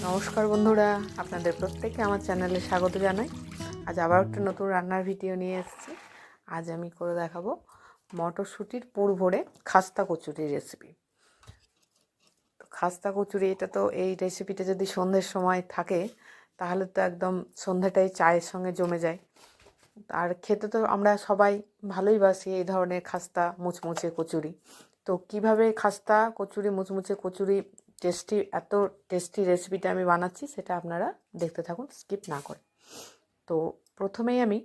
নমস্কার বন্ধুরা, আপনাদের প্রত্যেককে আমার চ্যানেলে স্বাগত জানাই। আজ আবার একটা নতুন রান্নার ভিডিও নিয়ে এসেছি। আজ আমি করে দেখাবো মটরশুঁটির পুর ভরে খাস্তা কচুরির রেসিপি। তো খাস্তা কচুরি এই রেসিপিটা যদি সন্ধ্যের সময় থাকে তাহলে তো একদম সন্ধ্যাটাই চায়ের সঙ্গে জমে যায়। আর খেতে তো আমরা সবাই ভালোই বাসি এই ধরনের খাস্তা মুচমুচে কচুরি। তো কিভাবে খাস্তা কচুরি মুচমুচে কচুরি এত টেস্টি রেসিপিটা আমি বানাচ্ছি সেটা আপনারা দেখতে থাকুন, স্কিপ না করে। তো প্রথমেই আমি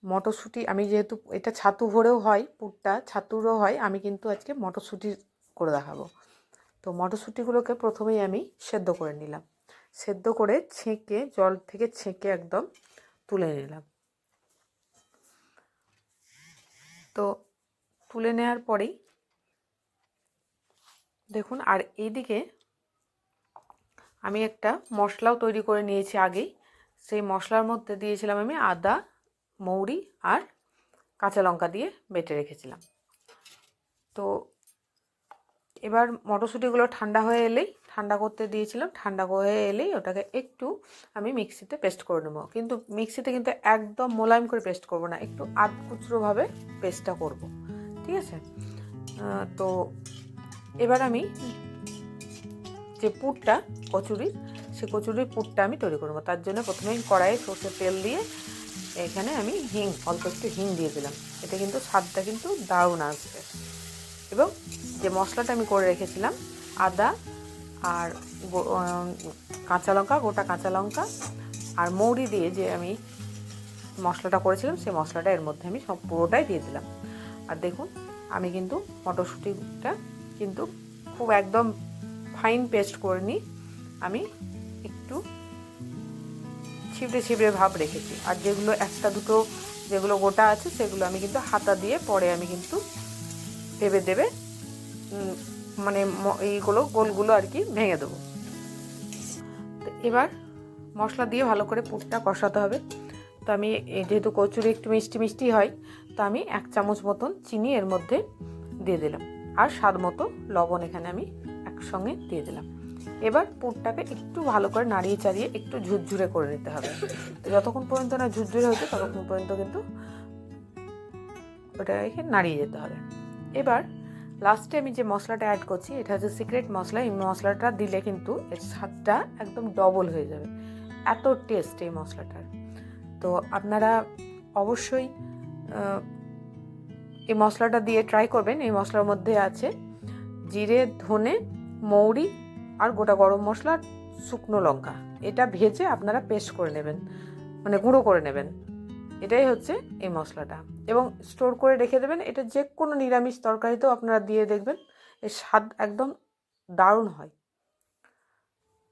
মটরশুঁটি, আমি যেহেতু এটা ছাতু ভরেও হয়, পুরটা ছাতুরও হয়, আমি কিন্তু আজকে মটরশুঁটি করে দেখাবো। তো মটরশুঁটিগুলোকে প্রথমেই আমি সেদ্ধ করে নিলাম, সেদ্ধ করে ছেঁকে জল থেকে ছেঁকে একদম তুলে নিলাম। তো তুলে নেওয়ার পরেই দেখুন, আর এইদিকে আমি একটা মশলাও তৈরি করে নিয়েছি আগেই। সেই মশলার মধ্যে দিয়েছিলাম আমি আদা, মৌরি আর কাঁচা লঙ্কা দিয়ে বেটে রেখেছিলাম। তো এবার মটরশুঁটিগুলো ঠান্ডা করতে দিয়েছিলাম, ঠান্ডা হয়ে এলেই ওটাকে একটু আমি মিক্সিতে পেস্ট করে নেবো। কিন্তু মিক্সিতে কিন্তু একদম মোলায়েম করে পেস্ট করব না, একটু আধকুচরোভাবে পেস্টটা করব, ঠিক আছে? তো এবার আমি যে পুরটা কচুরির, সে কচুরির পুরটা আমি তৈরি করবো। তার জন্য প্রথমে কড়াইয়ে সর্ষের তেল দিয়ে এখানে আমি অল্প একটু হিং দিয়ে দিলাম। এটা কিন্তু স্বাদটা কিন্তু দারুণ আসবে। এবং যে মশলাটা আমি করে রেখেছিলাম, আদা আর গোটা কাঁচা লঙ্কা আর মৌরি দিয়ে যে আমি মশলাটা করেছিলাম, সেই মশলাটা এর মধ্যে আমি সব পুরোটাই দিয়ে দিলাম। আর দেখুন, আমি কিন্তু মটরশুঁটিটা কিন্তু খুব একদম ফাইন পেস্ট করে নিই, আমি একটু ছিবড়ে ছিবড়ে ভাব রেখেছি। আর যেগুলো একটা দুটো যেগুলো গোটা আছে সেগুলো আমি কিন্তু হাতা দিয়ে পরে আমি কিন্তু দেবে মানে এইগুলো গোলগুলো আর কি ভেঙে দেবো। তো এবার মশলা দিয়ে ভালো করে পুরটা কষাতে হবে। তো আমি যেহেতু কচুরি একটু মিষ্টি মিষ্টি হয়, তো আমি 1 চামচ মতন চিনি এর মধ্যে দিয়ে দিলাম, আর স্বাদ মতো লবণ এখানে আমি একসঙ্গে দিয়ে দিলাম। এবার পুরটাকে একটু ভালো করে নাড়িয়ে চাড়িয়ে একটু ঝুরঝুরে করে নিতে হবে। তো যতক্ষণ পর্যন্ত না ঝুরঝুরে হচ্ছে ততক্ষণ পর্যন্ত কিন্তু ওটাকে নাড়িয়ে যেতে হবে। এবার লাস্টে আমি যে মশলাটা অ্যাড করছি, এটা হচ্ছে সিক্রেট মশলা। এই মশলাটা দিলে কিন্তু এর স্বাদটা একদম ডবল হয়ে যাবে, এত টেস্ট এই মশলাটার। তো আপনারা অবশ্যই এই মশলাটা দিয়ে ট্রাই করবেন। এই মশলার মধ্যে আছে জিরে, ধনে, মৌরি আর গোটা গরম মশলা, শুকনো লঙ্কা। এটা ভেজে আপনারা পেস্ট করে নেবেন, মানে গুঁড়ো করে নেবেন। এটাই হচ্ছে এই মশলাটা, এবং স্টোর করে রেখে দেবেন। এটা যে কোনো নিরামিষ তরকারিতেও আপনারা দিয়ে দেখবেন, এর স্বাদ একদম দারুণ হয়।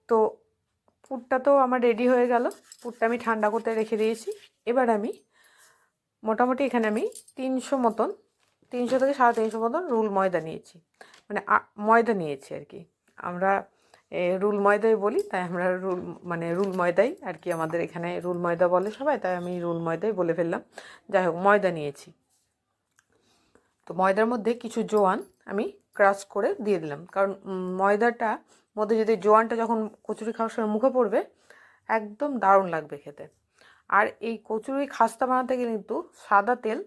তো পুরটা তো আমার রেডি হয়ে গেল, পুরটা আমি ঠান্ডা করতে রেখে দিয়েছি। এবার আমি মোটামুটি এখানে আমি 300 থেকে 350 মতন রুল ময়দা নিয়েছি, মানে ময়দা নিয়েছি আর কি। আমরা রুল ময়দাই বলি, তাই আমরা রুল ময়দাই আর কি, আমাদের এখানে রুল ময়দা বলে সবাই, তাই আমি রুল ময়দাই বলে ফেললাম। যাই হোক, ময়দা নিয়েছি। তো ময়দার মধ্যে কিছু জোয়ান আমি ক্রাশ করে দিয়ে দিলাম, কারণ ময়দাটা মধ্যে যদি জোয়ানটা যখন কচুরি খাওয়ার সময় মুখে পড়বে একদম দারুণ লাগবে খেতে। আর এই কচুরি খাস্তা বানাতে গেলে কিন্তু সাদা তেল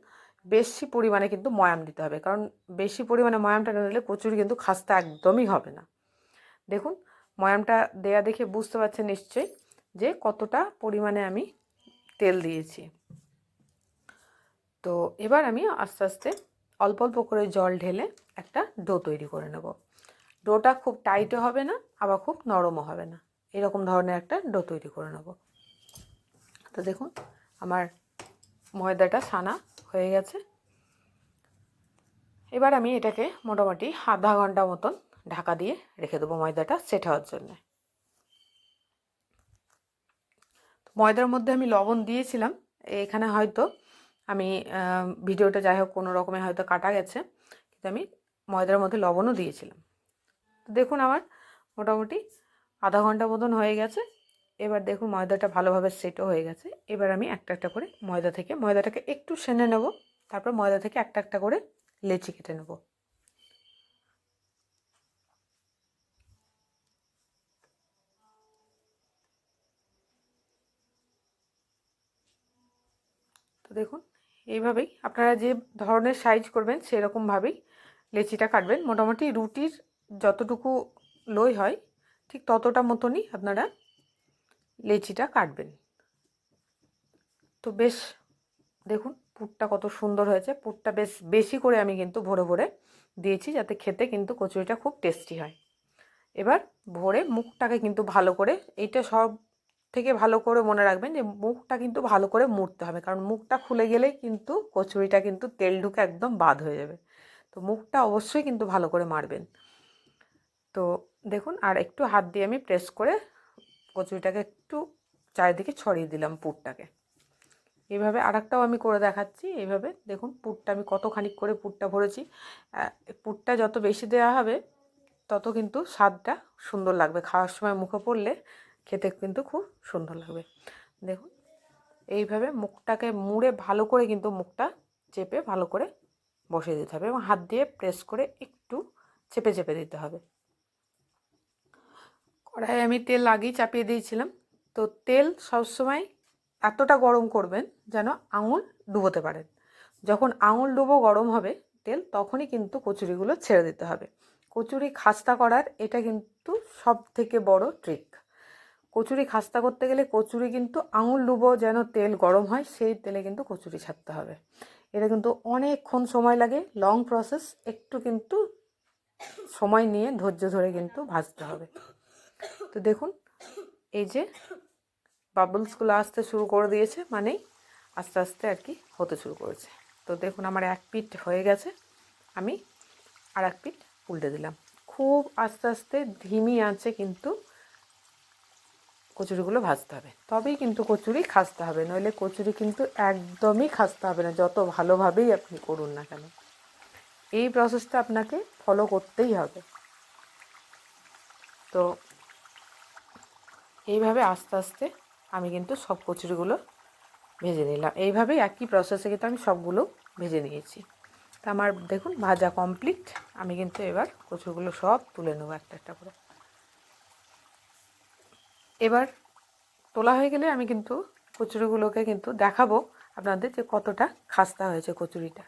বেশি পরিমাণে কিন্তু ময়াম দিতে হবে, কারণ বেশি পরিমাণে ময়ামটা না দিলে কচুরি কিন্তু খাস্তা একদমই হবে না। দেখুন, ময়ামটা দেয়া দেখে বুঝতে পারছেন নিশ্চয়ই যে কতটা পরিমাণে আমি তেল দিয়েছি। তো এবার আমি আস্তে আস্তে অল্প অল্প করে জল ঢেলে একটা ডো তৈরি করে নেব। ডোটা খুব টাইটও হবে না, আবার খুব নরমও হবে না, এরকম ধরনের একটা ডো তৈরি করে নেব। তো দেখুন, আমার ময়দাটা ছানা হয়ে গেছে। এবার আমি এটাকে মোটামুটি আধা ঘন্টা মতন ঢাকা দিয়ে রেখে দেবো ময়দাটা সেট হওয়ার জন্য। ময়দার মধ্যে আমি লবণ দিয়েছিলাম, এখানে হয়তো আমি ভিডিওটা যাই হোক কোনো রকমে হয়তো কাটা গেছে, কিন্তু আমি ময়দার মধ্যে লবণও দিয়েছিলাম। দেখুন, আমার মোটামুটি আধা ঘন্টা মতন হয়ে গেছে। এবার দেখুন ময়দাটা ভালোভাবে সেটও হয়ে গেছে। এবার আমি একটা একটা করে ময়দাটাকে একটু সেনে নেব, তারপর ময়দা থেকে একটা একটা করে লেচি কেটে নেব। তো দেখুন এইভাবেই আপনারা যে ধরনের সাইজ করবেন সেরকমভাবেই লেচিটা কাটবেন। মোটামুটি রুটির যতটুকু লই হয় ঠিক ততটা মতনই আপনারা লেচিটা কাটবেন। তো বেশ দেখুন পুরটা কত সুন্দর হয়েছে। পুরটা বেশ বেশি করে আমি কিন্তু ভরে ভরে দিয়েছি, যাতে খেতে কিন্তু কচুরিটা খুব টেস্টি হয়। এবার ভরে মুখটাকে কিন্তু ভালো করে, এইটা সব থেকে ভালো করে মনে রাখবেন যে মুখটা কিন্তু ভালো করে মুড়তে হবে, কারণ মুখটা খুলে গেলেই কিন্তু কচুরিটা কিন্তু তেল ঢুকে একদম বাদ হয়ে যাবে। তো মুখটা অবশ্যই কিন্তু ভালো করে মারবেন। তো দেখুন আর একটু হাত দিয়ে আমি প্রেস করে কচুরিটাকে একটু চারিদিকে ছড়িয়ে দিলাম পুরটাকে। এইভাবে আরেকটাও আমি করে দেখাচ্ছি। এইভাবে দেখুন পুরটা আমি কতখানি করে পুরটা ভরেছি। পুরটা যত বেশি দেওয়া হবে তত কিন্তু স্বাদটা সুন্দর লাগবে, খাওয়ার সময় মুখে পড়লে খেতে কিন্তু খুব সুন্দর লাগবে। দেখুন এইভাবে মুখটাকে মুড়ে ভালো করে কিন্তু মুখটা চেপে ভালো করে বসিয়ে দিতে হবে এবং হাত দিয়ে প্রেস করে একটু চেপে চেপে দিতে হবে। কড়াইয়ে আমি তেল আগেই চাপিয়ে দিয়েছিলাম। তো তেল সবসময় এতটা গরম করবেন যেন আঙুল ডুবোতে পারেন। যখন আঙুল ডুবো গরম হবে তেল, তখনই কিন্তু কচুরিগুলো ছেড়ে দিতে হবে। কচুরি খাস্তা করার এটা কিন্তু সব থেকে বড় ট্রিক। কচুরি খাস্তা করতে গেলে কচুরি কিন্তু আঙুল ডুবো যেন তেল গরম হয়, সেই তেলে কিন্তু কচুরি ছাড়তে হবে। এটা কিন্তু অনেকক্ষণ সময় লাগে, লং প্রসেস, একটু কিন্তু সময় নিয়ে ধৈর্য ধরে কিন্তু ভাজতে হবে। তো দেখুন এই যে বাবলসগুলো আসতে শুরু করে দিয়েছে, মানেই আস্তে আস্তে আর কি হতে শুরু করেছে। তো দেখুন আমার এক পিঠ হয়ে গেছে, আমি আর এক পিঠ উল্টে দিলাম। খুব আস্তে আস্তে ধিমি আঁচে কিন্তু কচুরিগুলো ভাজতে হবে, তবেই কিন্তু কচুরি খাস্তা হবে, নইলে কচুরি কিন্তু একদমই খাস্তা হবে না, যত ভালোভাবেই আপনি করুন না কেন। এই প্রসেসটা আপনাকে ফলো করতেই হবে। তো এইভাবে আস্তে আস্তে আমি কিন্তু সব কচুরিগুলো ভেজে নিলাম। এইভাবেই একই প্রসেসে কিন্তু আমি সবগুলো ভেজে নিয়েছি। তা আমার দেখুন ভাজা কমপ্লিট। আমি কিন্তু এবার কচুরিগুলো সব তুলে নেবো একটা একটা করে। এবার তোলা হয়ে গেলে আমি কিন্তু কচুরিগুলোকে কিন্তু দেখাবো আপনাদের যে কতটা খাস্তা হয়েছে কচুরিটা।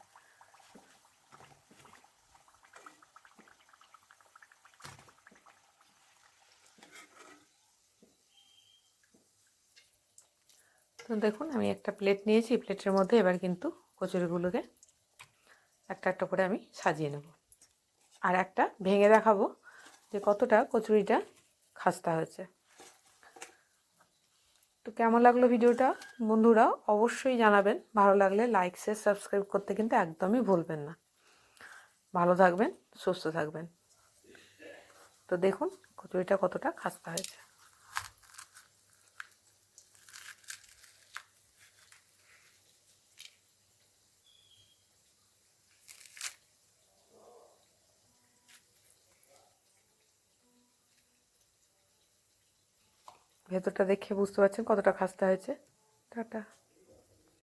তো দেখুন আমি একটা প্লেট নিয়েছি, প্লেটের মধ্যে এবার কিন্তু কচুরিগুলোকে একটা একটা করে আমি সাজিয়ে নেব, আর একটা ভেঙে দেখাবো যে কতটা কচুরিটা খাস্তা হয়েছে। তো কেমন লাগলো ভিডিওটা বন্ধুরা অবশ্যই জানাবেন। ভালো লাগলে লাইক শেয়ার সাবস্ক্রাইব করতে কিন্তু একদমই ভুলবেন না। ভালো থাকবেন, সুস্থ থাকবেন। তো দেখুন কচুরিটা কতটা খাস্তা হয়েছে। ভেতরটা দেখে বুঝতে পারছেন কতটা খাস্তা হয়েছে। টাটা।